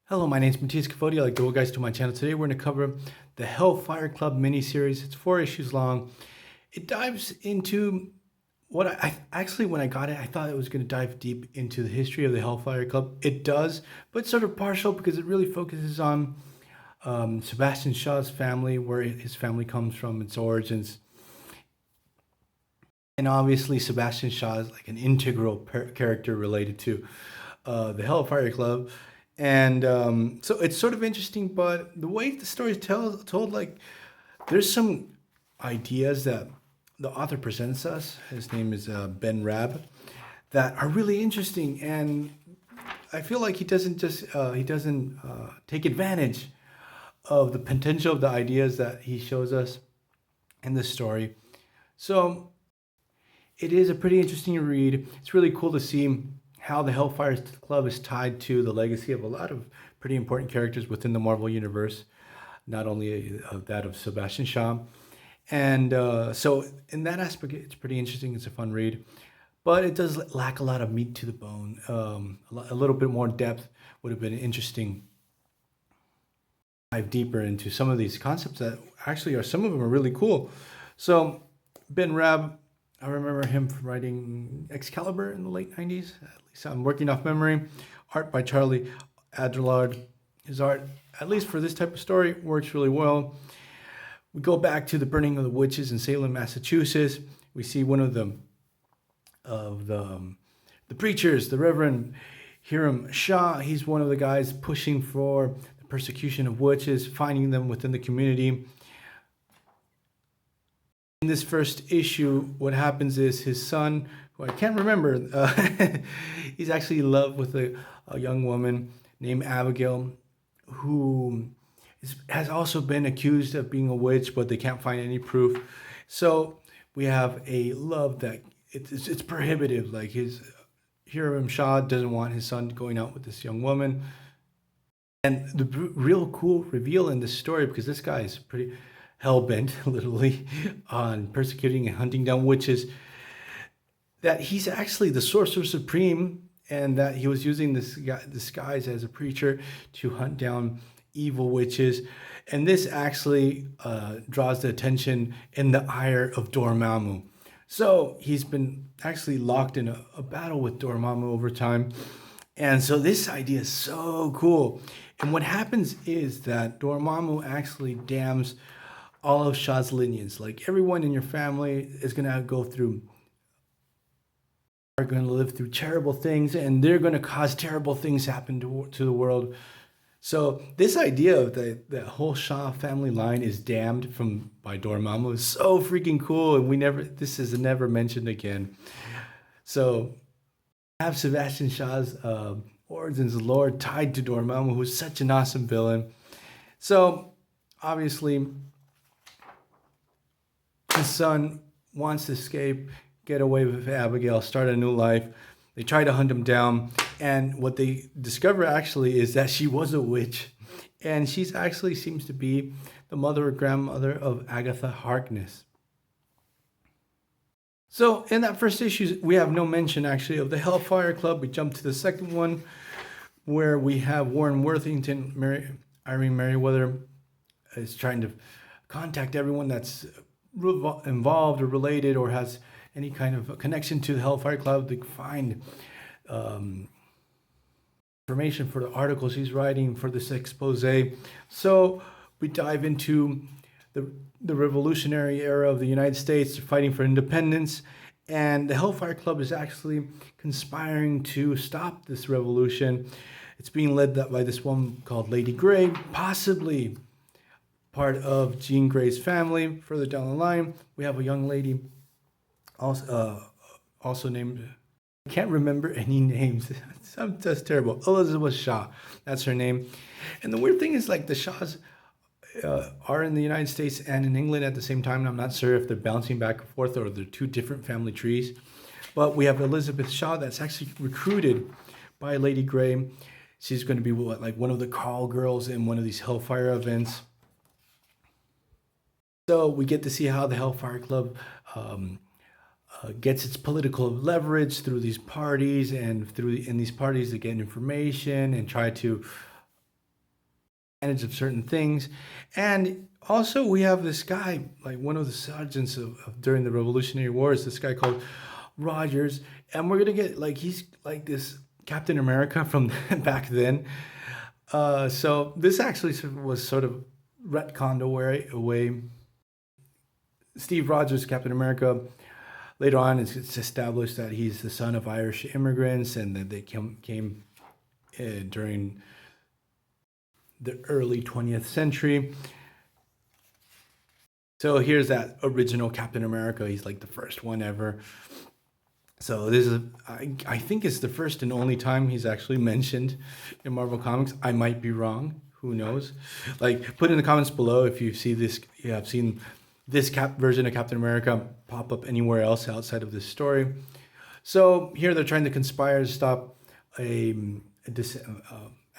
Hello, my name is Matthias Cavodio. I'd like to welcome you guys to my channel. Today we're going to cover the Hellfire Club miniseries. It's 4 issues long. It dives into what I actually, when I got it, I thought it was going to dive deep into the history of the Hellfire Club. It does, but sort of partial because it really focuses on Sebastian Shaw's family, where his family comes from, its origins. And obviously, Sebastian Shaw is like an integral character related to the Hellfire Club. And so it's sort of interesting, but the way the story is told, like, there's some ideas that the author presents us, his name is Ben Raab, that are really interesting. And I feel like he doesn't take advantage of the potential of the ideas that he shows us in this story. So it is a pretty interesting read. It's really cool to see how the Hellfire Club is tied to the legacy of a lot of pretty important characters within the Marvel Universe, not only that of Sebastian Shaw. And so in that aspect, it's pretty interesting. It's a fun read. But it does lack a lot of meat to the bone. A little bit more depth would have been interesting. Dive deeper into some of these concepts that actually some of them are really cool. So Ben Raab, I remember him from writing Excalibur in the late 90s. At least I'm working off memory. Art by Charlie Adlard. His art, at least for this type of story, works really well. We go back to the burning of the witches in Salem, Massachusetts. We see one of the preachers, the Reverend Hiram Shah. He's one of the guys pushing for the persecution of witches, finding them within the community. In this first issue, what happens is his son, who I can't remember, he's actually in love with a young woman named Abigail, who has also been accused of being a witch, but they can't find any proof. So we have a love that it's prohibitive. Like Hiram Shah doesn't want his son going out with this young woman. And the real cool reveal in this story, because this guy is pretty hell-bent, literally, on persecuting and hunting down witches, that he's actually the sorcerer supreme, and that he was using this disguise as a preacher to hunt down evil witches. And this actually draws the attention and the ire of Dormammu. So he's been actually locked in a battle with Dormammu over time. And so this idea is so cool. And what happens is that Dormammu actually damns all of Shaw's lineage. Like, everyone in your family is going to live through terrible things, and they're going to cause terrible things happen to the world. So this idea of the whole Shaw family line is damned by Dormammu is so freaking cool, and this is never mentioned again. So have Sebastian Shaw's origins lore tied to Dormammu, who's such an awesome villain. So obviously, his son wants to escape, get away with Abigail, start a new life. They try to hunt him down, and what they discover actually is that she was a witch, and she's actually seems to be the mother or grandmother of Agatha Harkness. So in that first issue, we have no mention actually of the Hellfire Club. We jump to the second one, where we have Warren Worthington, Irene Merriweather is trying to contact everyone that's involved or related or has any kind of connection to the Hellfire Club to find information for the articles he's writing for this expose. So we dive into the revolutionary era of the United States, fighting for independence, and the Hellfire Club is actually conspiring to stop this revolution. It's being led by this woman called Lady Grey, possibly part of Jean Grey's family. Further down the line, we have a young lady also named, I can't remember any names. That's terrible. Elizabeth Shaw, that's her name. And the weird thing is, like, the Shaws are in the United States and in England at the same time. And I'm not sure if they're bouncing back and forth or they're two different family trees. But we have Elizabeth Shaw that's actually recruited by Lady Grey. She's going to be like one of the call girls in one of these Hellfire events. So we get to see how the Hellfire Club gets its political leverage through these parties, and in these parties they get information and try to advantage of certain things. And also we have this guy, like one of the sergeants during the Revolutionary Wars, this guy called Rogers, and we're gonna get like, he's like this Captain America from back then. So this actually was sort of retconned away. Steve Rogers, Captain America, later on it's established that he's the son of Irish immigrants and that they came during the early 20th century. So here's that original Captain America. He's like the first one ever. So this is, I think it's the first and only time he's actually mentioned in Marvel Comics. I might be wrong. Who knows? Like, put in the comments below if you see this, you have seen this version of Captain America pop up anywhere else outside of this story. So here they're trying to conspire to stop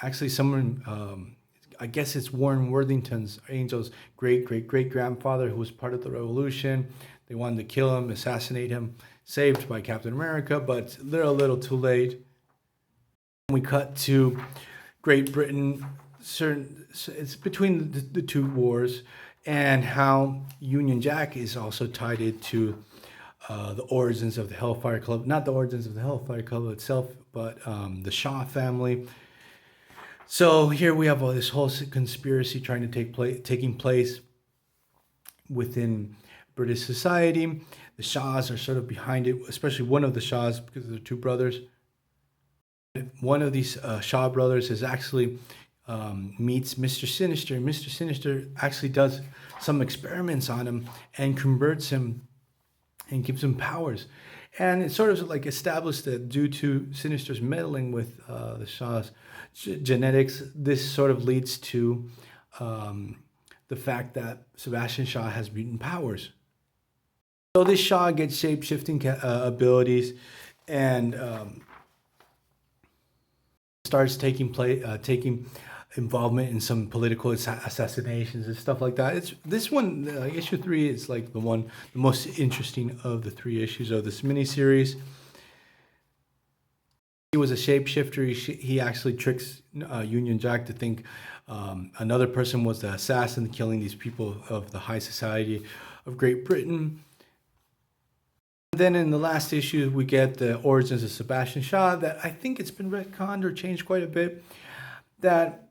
actually someone, I guess it's Warren Worthington's, Angel's great-great-great-grandfather, who was part of the revolution. They wanted to kill him, assassinate him, saved by Captain America, but they're a little too late. We cut to Great Britain. It's between the two wars, and how Union Jack is also tied into the origins of the Hellfire Club. Not the origins of the Hellfire Club itself, but the Shaw family. So here we have all this whole conspiracy trying to taking place within British society. The Shaws are sort of behind it, especially one of the Shaws, because they're two brothers. One of these Shaw brothers is actually meets Mr. Sinister. Mr. Sinister actually does some experiments on him and converts him and gives him powers. And it's sort of like established that due to Sinister's meddling with the Shaw's genetics, this sort of leads to the fact that Sebastian Shaw has mutant powers. So this Shaw gets shape-shifting abilities and starts taking involvement in some political assassinations and stuff like that. This one, issue 3, is like the most interesting of the 3 issues of this miniseries. He was a shapeshifter. He actually tricks Union Jack to think another person was the assassin, killing these people of the high society of Great Britain. Then in the last issue, we get the origins of Sebastian Shaw, that I think it's been retconned or changed quite a bit. That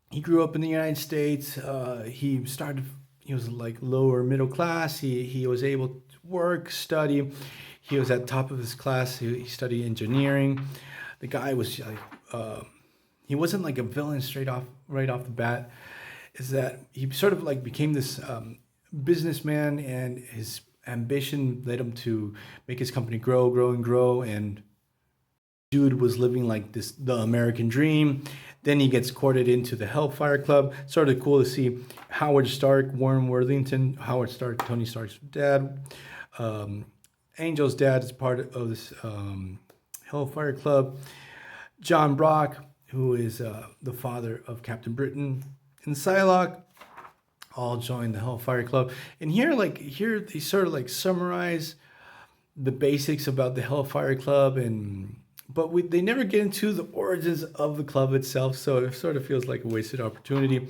he grew up in the United States. He was like lower middle class. He was able to work, study. He was at the top of his class. He studied engineering. The guy was like, he wasn't like a villain right off the bat. Is that he sort of like became this businessman, and his ambition led him to make his company grow, and dude was living like the American dream. Then he gets courted into the Hellfire Club. Sort of cool to see Howard Stark, Warren Worthington, Howard Stark, Tony Stark's dad. Angel's dad is part of this Hellfire Club. John Brock, who is the father of Captain Britain, and Psylocke, all join the Hellfire Club. And here they sort of like summarize the basics about the Hellfire Club, but they never get into the origins of the club itself, so it sort of feels like a wasted opportunity.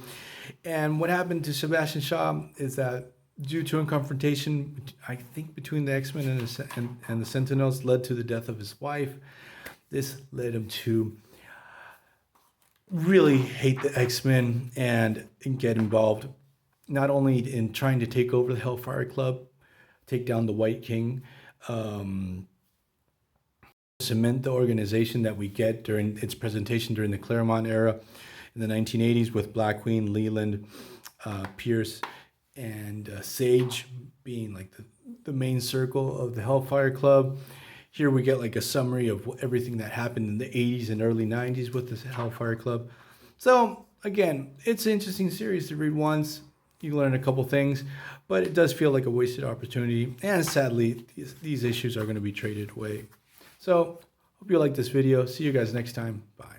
And what happened to Sebastian Shaw is that due to a confrontation, I think, between the X-Men and the Sentinels, led to the death of his wife. This led him to really hate the X-Men and get involved not only in trying to take over the Hellfire Club, take down the White King, cement the organization that we get during its presentation during the Claremont era in the 1980s with Black Queen, Leland, Pierce, and Sage being like the main circle of the Hellfire Club. Here we get like a summary of everything that happened in the 80s and early 90s with this Hellfire Club. So again, it's an interesting series to read once. You learn a couple things, but it does feel like a wasted opportunity. And sadly, these issues are going to be traded away. So hope you like this video. See you guys next time. Bye.